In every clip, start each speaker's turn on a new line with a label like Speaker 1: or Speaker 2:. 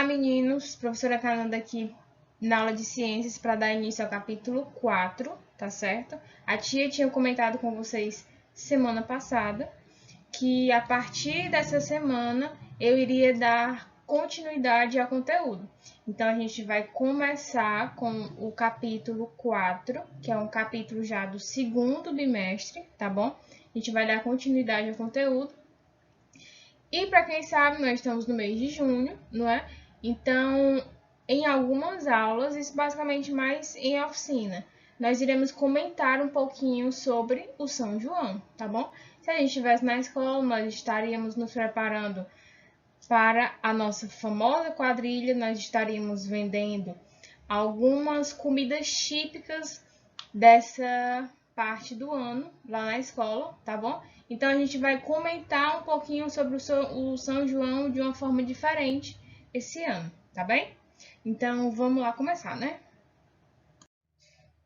Speaker 1: Olá, meninos! Professora Cananda aqui na aula de ciências para dar início ao capítulo 4, tá certo? A tia tinha comentado com vocês semana passada que a partir dessa semana eu iria dar continuidade ao conteúdo. Então, a gente vai começar com o capítulo 4, que é um capítulo já do segundo bimestre, tá bom? A gente vai dar continuidade ao conteúdo. E para quem sabe, nós estamos no mês de junho, não é? Então, em algumas aulas, isso basicamente mais em oficina, nós iremos comentar um pouquinho sobre o São João, tá bom? Se a gente estivesse na escola, nós estaríamos nos preparando para a nossa famosa quadrilha, nós estaríamos vendendo algumas comidas típicas dessa parte do ano lá na escola, tá bom? Então, a gente vai comentar um pouquinho sobre o São João de uma forma diferente esse ano, tá bem? Então, vamos lá começar, né?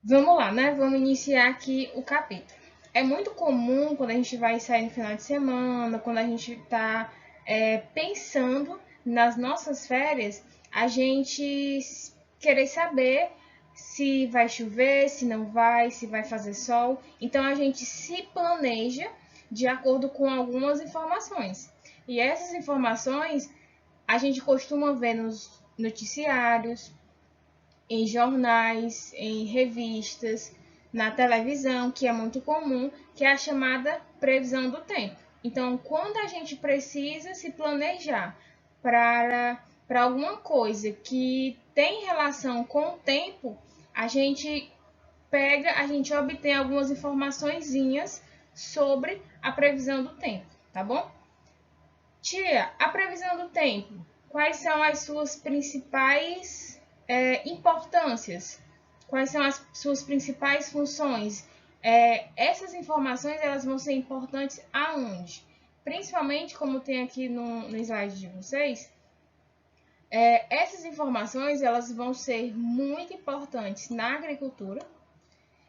Speaker 1: Vamos lá, né? Vamos iniciar aqui o capítulo. É muito comum quando a gente vai sair no final de semana, quando a gente está pensando nas nossas férias, a gente querer saber se vai chover, se não vai, se vai fazer sol. Então, a gente se planeja de acordo com algumas informações. E essas informações a gente costuma ver nos noticiários, em jornais, em revistas, na televisão, que é muito comum, que é a chamada previsão do tempo. Então, quando a gente precisa se planejar para alguma coisa que tem relação com o tempo, a gente obtém algumas informaçõezinhas sobre a previsão do tempo, tá bom? Tia, a previsão do tempo, quais são as suas principais importâncias? Quais são as suas principais funções? Essas informações elas vão ser importantes aonde? Principalmente, como tem aqui no slide de vocês, essas informações elas vão ser muito importantes na agricultura,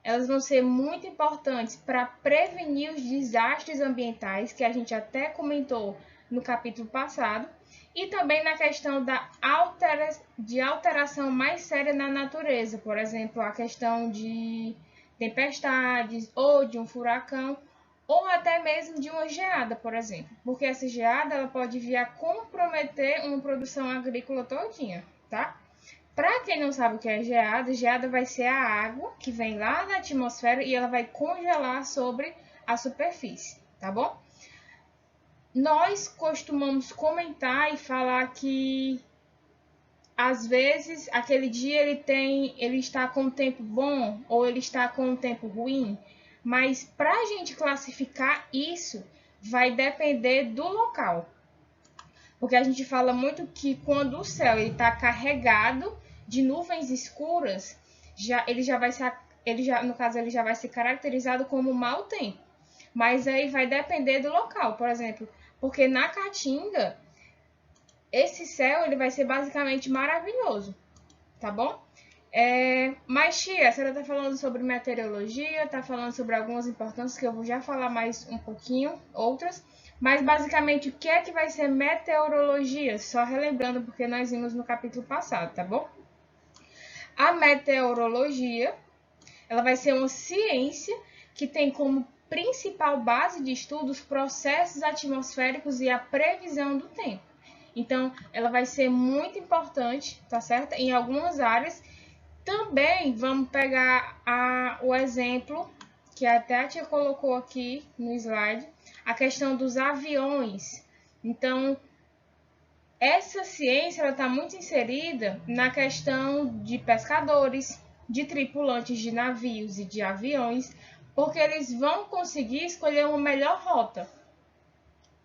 Speaker 1: elas vão ser muito importantes para prevenir os desastres ambientais, que a gente até comentou no capítulo passado, e também na questão de alteração mais séria na natureza, por exemplo, a questão de tempestades, ou de um furacão, ou até mesmo de uma geada, por exemplo, porque essa geada ela pode vir a comprometer uma produção agrícola todinha, tá? Para quem não sabe o que é geada, geada vai ser a água que vem lá da atmosfera e ela vai congelar sobre a superfície, tá bom? Nós costumamos comentar e falar que às vezes aquele dia ele está com o tempo bom ou ele está com o tempo ruim, mas para a gente classificar isso vai depender do local, porque a gente fala muito que quando o céu está carregado de nuvens escuras, no caso ele já vai ser caracterizado como mau tempo. Mas aí vai depender do local, por exemplo, porque na Caatinga esse céu ele vai ser basicamente maravilhoso, tá bom? Mas, tia, a senhora está falando sobre meteorologia, está falando sobre algumas importâncias que eu vou já falar mais um pouquinho, outras. Mas, basicamente, o que é que vai ser meteorologia? Só relembrando, porque nós vimos no capítulo passado, tá bom? A meteorologia, ela vai ser uma ciência que tem como principal base de estudo os processos atmosféricos e a previsão do tempo. Então, ela vai ser muito importante, tá certo? Em algumas áreas. Também vamos pegar o exemplo que até a tia colocou aqui no slide, a questão dos aviões. Então, essa ciência está muito inserida na questão de pescadores, de tripulantes de navios e de aviões, porque eles vão conseguir escolher uma melhor rota.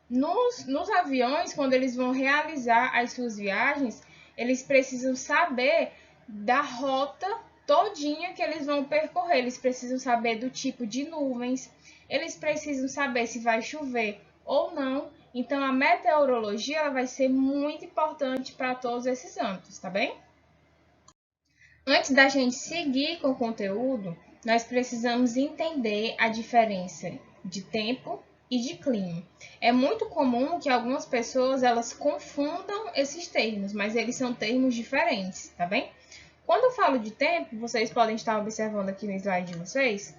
Speaker 1: Nos aviões, quando eles vão realizar as suas viagens, eles precisam saber da rota todinha que eles vão percorrer. Eles precisam saber do tipo de nuvens, eles precisam saber se vai chover ou não. Então, a meteorologia ela vai ser muito importante para todos esses âmbitos, tá bem? Antes da gente seguir com o conteúdo, nós precisamos entender a diferença de tempo e de clima. É muito comum que algumas pessoas elas confundam esses termos, mas eles são termos diferentes, tá bem? Quando eu falo de tempo, vocês podem estar observando aqui no slide de vocês,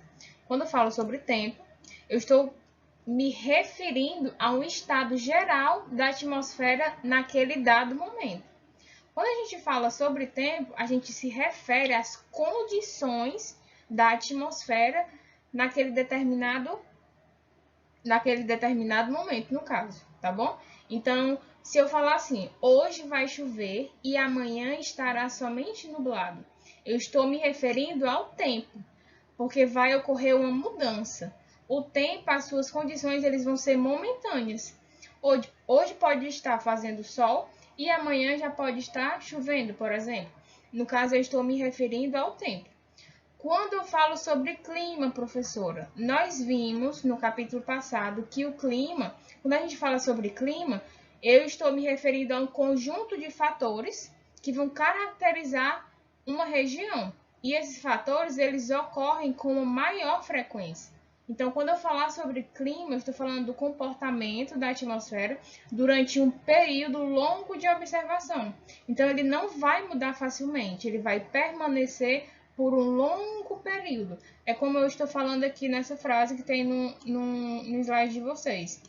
Speaker 1: quando eu falo sobre tempo, eu estou me referindo a um estado geral da atmosfera naquele dado momento. Quando a gente fala sobre tempo, a gente se refere às condições da atmosfera naquele determinado momento, no caso, tá bom? Então, se eu falar assim, hoje vai chover e amanhã estará somente nublado, eu estou me referindo ao tempo, porque vai ocorrer uma mudança. O tempo, as suas condições, eles vão ser momentâneas. Hoje pode estar fazendo sol e amanhã já pode estar chovendo, por exemplo. No caso, eu estou me referindo ao tempo. Quando eu falo sobre clima, professora, nós vimos no capítulo passado que o clima, quando a gente fala sobre clima, eu estou me referindo a um conjunto de fatores que vão caracterizar uma região. E esses fatores, eles ocorrem com maior frequência. Então, quando eu falar sobre clima, eu estou falando do comportamento da atmosfera durante um período longo de observação. Então, ele não vai mudar facilmente, ele vai permanecer por um longo período. É como eu estou falando aqui nessa frase que tem no slide de vocês.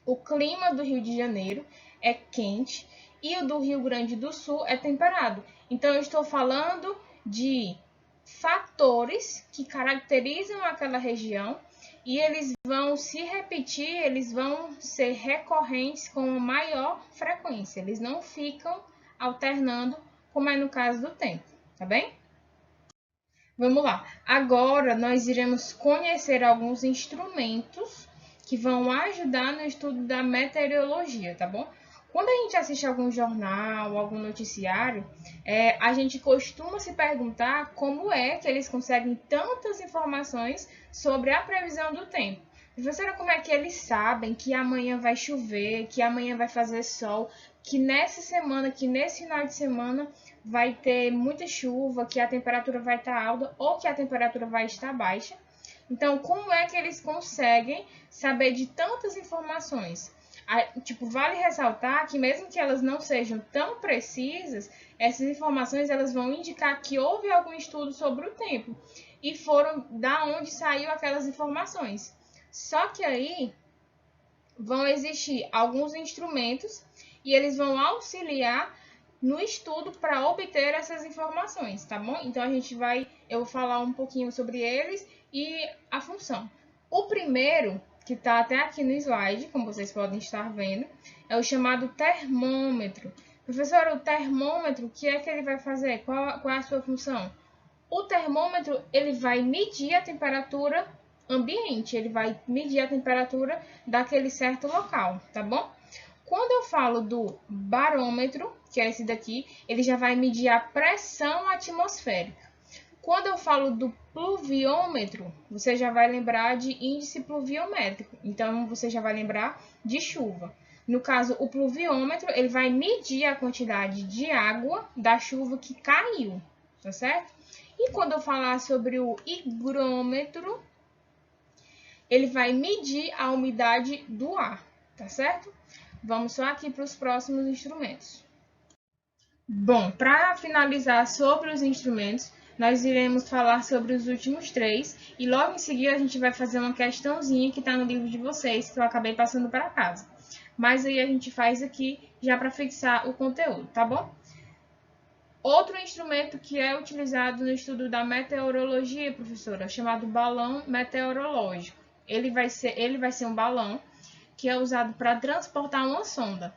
Speaker 1: O clima do Rio de Janeiro é quente e o do Rio Grande do Sul é temperado. Então, eu estou falando de fatores que caracterizam aquela região e eles vão se repetir, eles vão ser recorrentes com maior frequência. Eles não ficam alternando, como é no caso do tempo, tá bem? Vamos lá. Agora nós iremos conhecer alguns instrumentos que vão ajudar no estudo da meteorologia, tá bom? Quando a gente assiste algum jornal, algum noticiário, a gente costuma se perguntar como é que eles conseguem tantas informações sobre a previsão do tempo. Professora, como é que eles sabem que amanhã vai chover, que amanhã vai fazer sol, que nessa semana, que nesse final de semana vai ter muita chuva, que a temperatura vai estar alta ou que a temperatura vai estar baixa? Então, como é que eles conseguem saber de tantas informações? Vale ressaltar que mesmo que elas não sejam tão precisas, essas informações elas vão indicar que houve algum estudo sobre o tempo e foram da onde saiu aquelas informações. Só que aí vão existir alguns instrumentos e eles vão auxiliar no estudo para obter essas informações, tá bom? Então eu vou falar um pouquinho sobre eles e a função. O primeiro, que está até aqui no slide, como vocês podem estar vendo, é o chamado termômetro. Professora, o termômetro, o que é que ele vai fazer? Qual é a sua função? O termômetro, ele vai medir a temperatura ambiente, ele vai medir a temperatura daquele certo local, tá bom? Quando eu falo do barômetro, que é esse daqui, ele já vai medir a pressão atmosférica. Quando eu falo do pluviômetro, você já vai lembrar de índice pluviométrico. Então, você já vai lembrar de chuva. No caso, o pluviômetro, ele vai medir a quantidade de água da chuva que caiu, tá certo? E quando eu falar sobre o higrômetro, ele vai medir a umidade do ar, tá certo? Vamos só aqui para os próximos instrumentos. Bom, para finalizar sobre os instrumentos, nós iremos falar sobre os últimos três e logo em seguida a gente vai fazer uma questãozinha que está no livro de vocês, que eu acabei passando para casa. Mas aí a gente faz aqui já para fixar o conteúdo, tá bom? Outro instrumento que é utilizado no estudo da meteorologia, professora, é chamado balão meteorológico. Ele vai ser um balão que é usado para transportar uma sonda,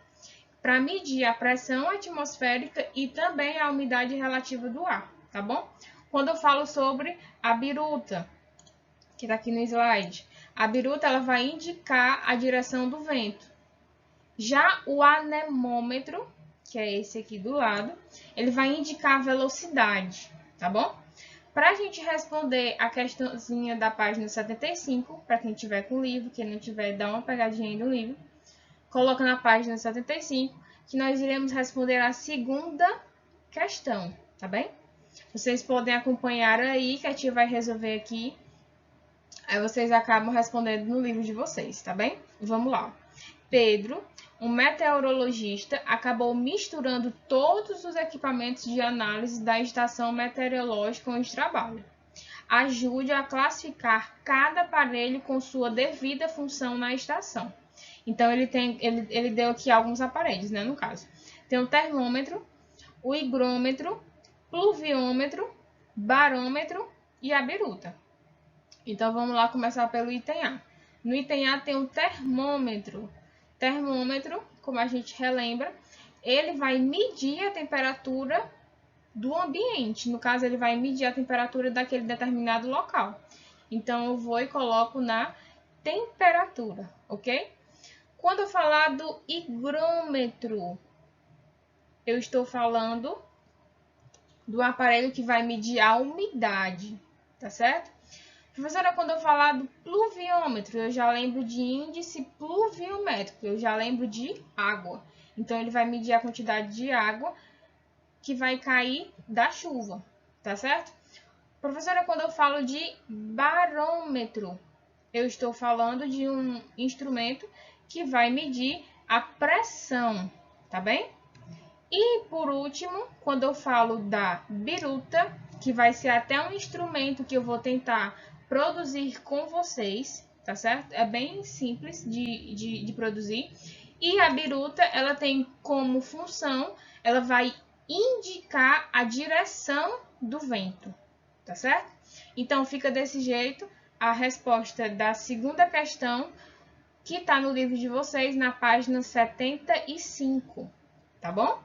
Speaker 1: para medir a pressão atmosférica e também a umidade relativa do ar, tá bom? Quando eu falo sobre a biruta, que está aqui no slide, a biruta ela vai indicar a direção do vento. Já o anemômetro, que é esse aqui do lado, ele vai indicar a velocidade, tá bom? Para a gente responder a questãozinha da página 75, para quem tiver com o livro, quem não tiver, dá uma pegadinha aí no livro, coloca na página 75, que nós iremos responder a segunda questão, tá bem? Vocês podem acompanhar aí, que a tia vai resolver aqui Aí vocês acabam respondendo no livro de vocês, tá bem? Vamos lá. Pedro, um meteorologista, acabou misturando todos os equipamentos de análise da estação meteorológica onde trabalha. Ajude a classificar cada aparelho com sua devida função na estação. Então, ele deu aqui alguns aparelhos, né, no caso. Tem o termômetro, o higrômetro, pluviômetro, barômetro e a biruta. Então, vamos lá começar pelo item A. No item A tem o termômetro. Termômetro, como a gente relembra, ele vai medir a temperatura do ambiente. No caso, ele vai medir a temperatura daquele determinado local. Então, eu vou e coloco na temperatura, ok? Quando eu falar do higrômetro, eu estou falando do aparelho que vai medir a umidade, tá certo? Professora, quando eu falar do pluviômetro, eu já lembro de índice pluviométrico, eu já lembro de água. Então, ele vai medir a quantidade de água que vai cair da chuva, tá certo? Professora, quando eu falo de barômetro, eu estou falando de um instrumento que vai medir a pressão, tá bem? E, por último, quando eu falo da biruta, que vai ser até um instrumento que eu vou tentar produzir com vocês, tá certo? É bem simples de produzir. E a biruta, ela tem como função, ela vai indicar a direção do vento, tá certo? Então, fica desse jeito a resposta da segunda questão, que está no livro de vocês, na página 75, tá bom?